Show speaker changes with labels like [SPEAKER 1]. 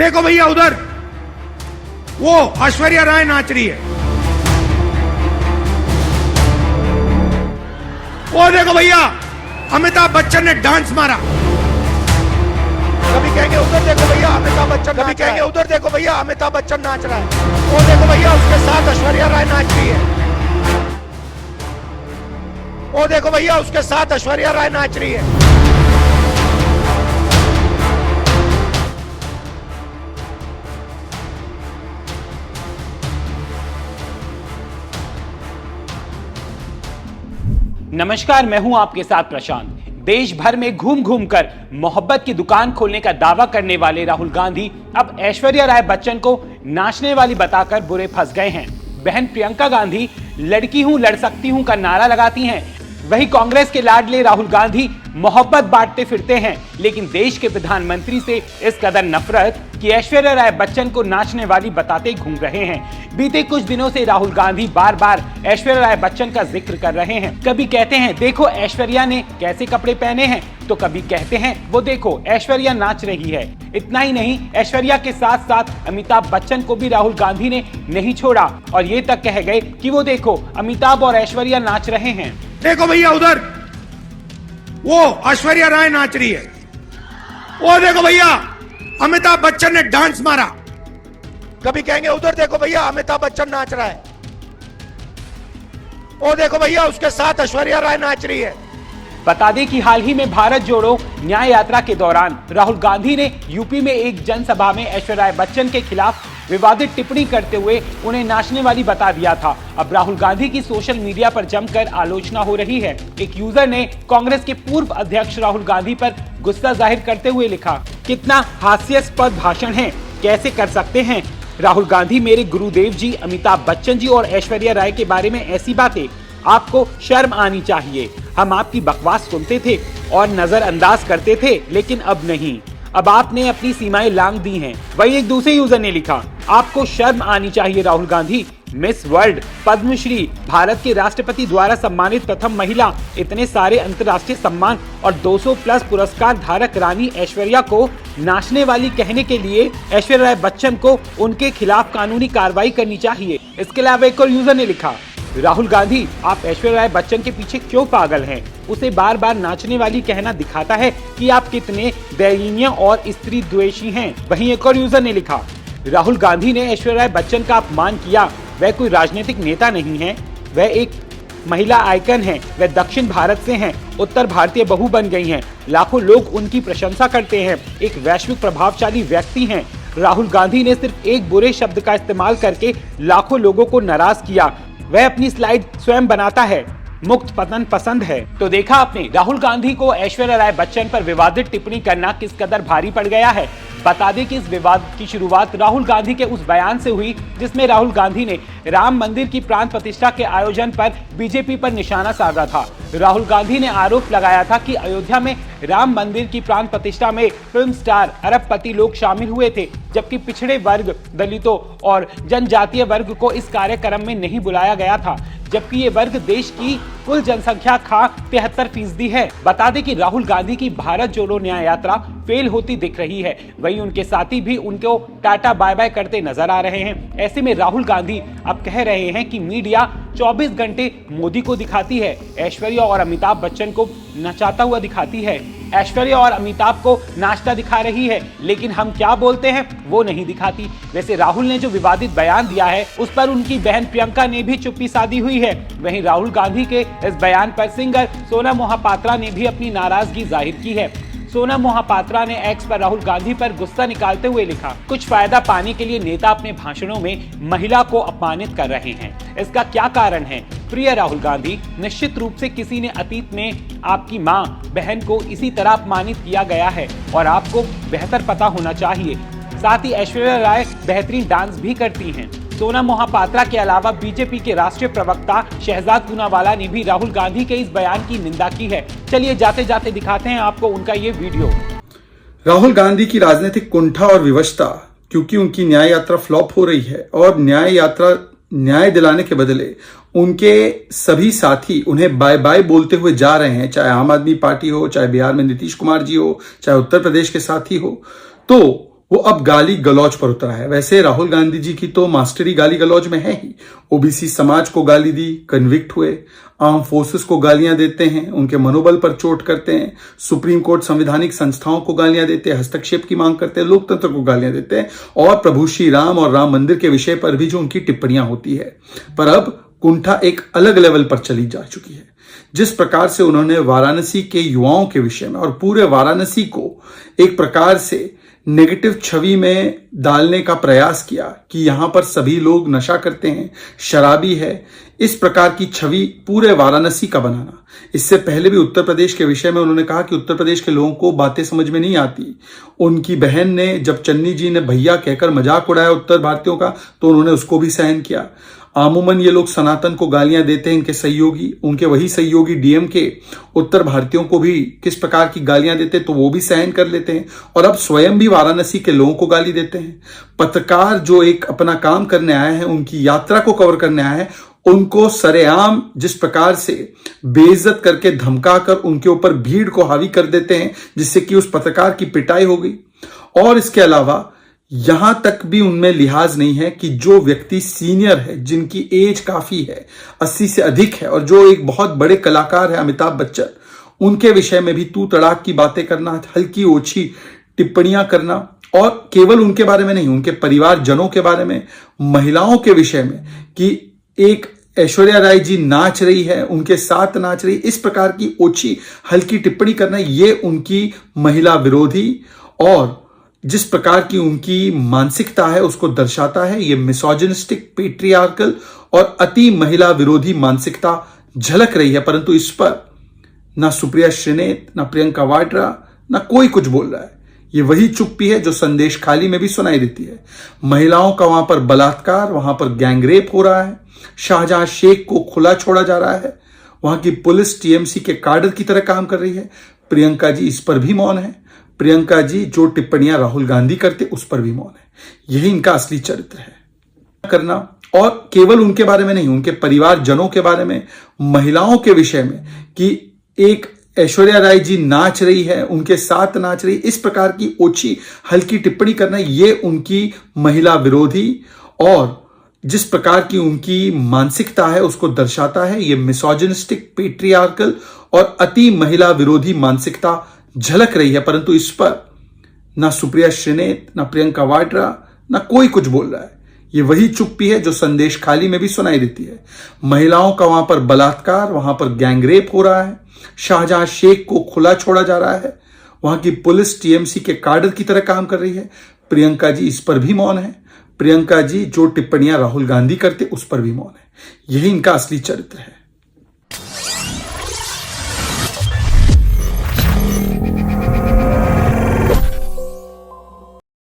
[SPEAKER 1] देखो भैया उधर वो ऐश्वर्या राय नाच रही है। वो देखो भैया अमिताभ बच्चन ने डांस मारा। कभी कहेंगे उधर देखो भैया अमिताभ बच्चन, कभी कहेंगे उधर देखो भैया अमिताभ बच्चन नाच रहा है। वो देखो भैया उसके साथ ऐश्वर्या राय नाच रही है। वो देखो भैया उसके साथ ऐश्वर्या राय नाच रही है।
[SPEAKER 2] नमस्कार, मैं हूं आपके साथ प्रशांत। देश भर में घूम घूम कर मोहब्बत की दुकान खोलने का दावा करने वाले राहुल गांधी अब ऐश्वर्या राय बच्चन को नाचने वाली बताकर बुरे फंस गए हैं। बहन प्रियंका गांधी लड़की हूं लड़ सकती हूं का नारा लगाती हैं, वही कांग्रेस के लाडले राहुल गांधी मोहब्बत बांटते फिरते हैं, लेकिन देश के प्रधानमंत्री से इस कदर नफरत कि ऐश्वर्या राय बच्चन को नाचने वाली बताते घूम रहे हैं। बीते कुछ दिनों से राहुल गांधी बार बार ऐश्वर्या राय बच्चन का जिक्र कर रहे हैं। कभी कहते हैं देखो ऐश्वर्या ने कैसे कपड़े पहने हैं, तो कभी कहते हैं वो देखो ऐश्वर्या नाच रही है। इतना ही नहीं, ऐश्वर्या के साथ साथ अमिताभ बच्चन को भी राहुल गांधी ने नहीं छोड़ा और ये तक कह गए कि वो देखो अमिताभ और ऐश्वर्या नाच रहे हैं।
[SPEAKER 1] देखो भैया उधर वो ऐश्वर्या राय नाच रही है। वो देखो भैया अमिताभ बच्चन ने डांस मारा। कभी कहेंगे उधर देखो भैया अमिताभ बच्चन नाच रहा है। वो देखो भैया उसके साथ ऐश्वर्या राय नाच रही है।
[SPEAKER 2] बता दें कि हाल ही में भारत जोड़ो न्याय यात्रा के दौरान राहुल गांधी ने यूपी में एक जनसभा में ऐश्वर्या राय बच्चन के खिलाफ विवादित टिप्पणी करते हुए उन्हें नाचने वाली बता दिया था। अब राहुल गांधी की सोशल मीडिया पर जमकर आलोचना हो रही है। एक यूजर ने कांग्रेस के पूर्व अध्यक्ष राहुल गांधी पर गुस्सा जाहिर करते हुए लिखा, कितना हास्यास्पद भाषण है, कैसे कर सकते हैं राहुल गांधी मेरे गुरुदेव जी अमिताभ बच्चन जी और ऐश्वर्या राय के बारे में ऐसी बातें, आपको शर्म आनी चाहिए। हम आपकी बकवास सुनते थे और नजरअंदाज करते थे, लेकिन अब नहीं, अब आपने अपनी सीमाएं लांघ दी हैं। वही एक दूसरे यूजर ने लिखा, आपको शर्म आनी चाहिए राहुल गांधी, मिस वर्ल्ड, पद्मश्री, भारत के राष्ट्रपति द्वारा सम्मानित प्रथम महिला, इतने सारे अंतर्राष्ट्रीय सम्मान और 200 प्लस पुरस्कार धारक रानी ऐश्वर्या को नाचने वाली कहने के लिए ऐश्वर्या राय बच्चन को उनके खिलाफ कानूनी कार्रवाई करनी चाहिए। इसके अलावा एक और यूजर ने लिखा, राहुल गांधी आप ऐश्वर्या राय बच्चन के पीछे क्यों पागल हैं? उसे बार बार नाचने वाली कहना दिखाता है कि आप कितने दयनीय और स्त्री द्वेषी हैं। वहीं एक और यूजर ने लिखा, राहुल गांधी ने ऐश्वर्या राय बच्चन का अपमान किया। वह कोई राजनीतिक नेता नहीं है, वह एक महिला आइकन है, वह दक्षिण भारत से हैं, उत्तर भारतीय बहू बन गई हैं, लाखों लोग उनकी प्रशंसा करते हैं, एक वैश्विक प्रभावशाली व्यक्ति हैं। राहुल गांधी ने सिर्फ एक बुरे शब्द का इस्तेमाल करके लाखों लोगों को नाराज किया। वह अपनी स्लाइड स्वयं बनाता है, मुक्त पतन पसंद है। तो देखा आपने राहुल गांधी को ऐश्वर्या राय बच्चन पर विवादित टिप्पणी करना किस कदर भारी पड़ गया है। बता दें कि इस विवाद की शुरुआत राहुल गांधी के उस बयान से हुई जिसमें राहुल गांधी ने राम मंदिर की प्राण प्रतिष्ठा के आयोजन पर बीजेपी पर निशाना साधा था। राहुल गांधी ने आरोप लगाया था कि अयोध्या में राम मंदिर की प्राण प्रतिष्ठा में फिल्म स्टार, अरबपति लोग शामिल हुए थे, जबकि पिछड़े वर्ग, दलितों और जनजातीय वर्ग को इस कार्यक्रम में नहीं बुलाया गया था, जबकि ये वर्ग देश की कुल जनसंख्या का 73% है। बता दें कि राहुल गांधी की भारत जोड़ो न्याय यात्रा फेल होती दिख रही है, वहीं उनके साथी भी उनको टाटा बाय बाय करते नजर आ रहे हैं। ऐसे में राहुल गांधी अब कह रहे हैं कि मीडिया 24 घंटे मोदी को दिखाती है, ऐश्वर्या और अमिताभ बच्चन को नचाता हुआ दिखाती है, ऐश्वर्या और अमिताभ को नाचता दिखा रही है, लेकिन हम क्या बोलते हैं वो नहीं दिखाती। वैसे राहुल ने जो विवादित बयान दिया है उस पर उनकी बहन प्रियंका ने भी चुप्पी साधी हुई है। वहीं राहुल गांधी के इस बयान पर सिंगर सोनम मोहपात्रा ने भी अपनी नाराजगी जाहिर की है। सोनम मोहपात्रा ने एक्स पर राहुल गांधी पर गुस्सा निकालते हुए लिखा, कुछ फायदा पाने के लिए नेता अपने भाषणों में महिला को अपमानित कर रहे हैं, इसका क्या कारण है? प्रिय राहुल गांधी, निश्चित रूप से किसी ने अतीत में आपकी मां, बहन को इसी तरह अपमानित किया गया है और आपको बेहतर पता होना चाहिए। साथ ही ऐश्वर्या राय बेहतरीन डांस भी करती हैं। सोनम मोहपात्रा के अलावा बीजेपी के राष्ट्रीय प्रवक्ता शहजाद पूनावाला ने भी राहुल गांधी के इस बयान की निंदा की है। चलिए जाते जाते दिखाते हैं आपको उनका ये वीडियो।
[SPEAKER 3] राहुल गांधी की राजनीतिक कुंठा और विवशता, क्योंकि उनकी न्याय यात्रा फ्लॉप हो रही है और न्याय दिलाने के बदले उनके सभी साथी उन्हें बाय बाय बोलते हुए जा रहे हैं, चाहे आम आदमी पार्टी हो, चाहे बिहार में नीतीश कुमार जी हो, चाहे उत्तर प्रदेश के साथी हो, तो वो अब गाली गलौज पर उतरा है। वैसे राहुल गांधी जी की तो मास्टरी गाली गलौज में है ही। ओबीसी समाज को गाली दी, कन्विक्ट हुए, आर्म फोर्सेस को गालियां देते हैं, उनके मनोबल पर चोट करते हैं, सुप्रीम कोर्ट संवैधानिक संस्थाओं को गालियां देते हैं, हस्तक्षेप की मांग करते हैं, लोकतंत्र को गालियां देते हैं और प्रभु श्री राम और राम मंदिर के विषय पर भी जो उनकी टिप्पणियां होती है। पर अब कुंठा एक अलग लेवल पर चली जा चुकी है। जिस प्रकार से उन्होंने वाराणसी के युवाओं के विषय में और पूरे वाराणसी को एक प्रकार से नेगेटिव छवि में डालने का प्रयास किया कि यहां पर सभी लोग नशा करते हैं, शराबी है, इस प्रकार की छवि पूरे वाराणसी का बनाना। इससे पहले भी उत्तर प्रदेश के विषय में उन्होंने कहा कि उत्तर प्रदेश के लोगों को बातें समझ में नहीं आती। उनकी बहन ने जब चन्नी जी ने भैया कहकर मजाक उड़ाया उत्तर भारतीयों का, तो उन्होंने उसको भी सहन किया। आमूमन ये लोग सनातन को गालियां देते हैं, इनके सहयोगी, उनके वही सहयोगी डीएम के उत्तर भारतीयों को भी किस प्रकार की गालियां देते, तो वो भी सहन कर लेते हैं और अब स्वयं भी वाराणसी के लोगों को गाली देते हैं। पत्रकार जो एक अपना काम करने आए हैं, उनकी यात्रा को कवर करने आए हैं, उनको सरेआम जिस प्रकार से बेइज्जत करके धमकाकर उनके ऊपर भीड़ को हावी कर देते हैं, जिससे कि उस पत्रकार की पिटाई हो गई। और इसके अलावा यहां तक भी उनमें लिहाज नहीं है कि जो व्यक्ति सीनियर है, जिनकी एज काफी है, 80 से अधिक है और जो एक बहुत बड़े कलाकार है अमिताभ बच्चन, उनके विषय में भी तू तड़ाक की बातें करना, हल्की ओछी टिप्पणियां करना और केवल उनके बारे में नहीं, उनके परिवारजनों के बारे में, महिलाओं के विषय में कि एक ऐश्वर्या राय जी नाच रही है, उनके साथ नाच रही, इस प्रकार की ओछी हल्की टिप्पणी करना, ये उनकी महिला विरोधी और जिस प्रकार की उनकी मानसिकता है उसको दर्शाता है। ये मिसोजिनिस्टिक, पेट्रियार्कल और अति महिला विरोधी मानसिकता झलक रही है, परंतु इस पर ना सुप्रिया श्रीनेत, ना प्रियंका वाड्रा, ना कोई कुछ बोल रहा है। ये वही चुप्पी है जो संदेश खाली में भी सुनाई देती है। महिलाओं का वहां पर बलात्कार, वहां पर गैंगरेप हो रहा है, शाहजहां शेख को खुला छोड़ा जा रहा है, वहां की पुलिस टीएमसी के काडर की तरह काम कर रही है। प्रियंका जी इस पर भी मौन है। प्रियंका जी जो टिप्पणियां राहुल गांधी करते उस पर भी मौन है। यही इनका असली चरित्र है करना और केवल उनके बारे में नहीं, उनके परिवारजनों के बारे में, महिलाओं के विषय में कि एक ऐश्वर्या राय जी नाच रही है, उनके साथ नाच रही, इस प्रकार की ओछी हल्की टिप्पणी करना, ये उनकी महिला विरोधी और जिस प्रकार की उनकी मानसिकता है उसको दर्शाता है। ये मिसोजिनिस्टिक, पेट्रियार्कल और अति महिला विरोधी मानसिकता झलक रही है, परंतु इस पर ना सुप्रिया श्रीनेत, ना प्रियंका वाड्रा, ना कोई कुछ बोल रहा है। ये वही चुप्पी है जो संदेश खाली में भी सुनाई देती है। महिलाओं का वहां पर बलात्कार, वहां पर गैंगरेप हो रहा है, शाहजहां शेख को खुला छोड़ा जा रहा है, वहां की पुलिस टीएमसी के काडर की तरह काम कर रही है। प्रियंका जी इस पर भी मौन है। प्रियंका जी जो टिप्पणियां राहुल गांधी करते उस पर भी मौन है। यही इनका असली चरित्र है।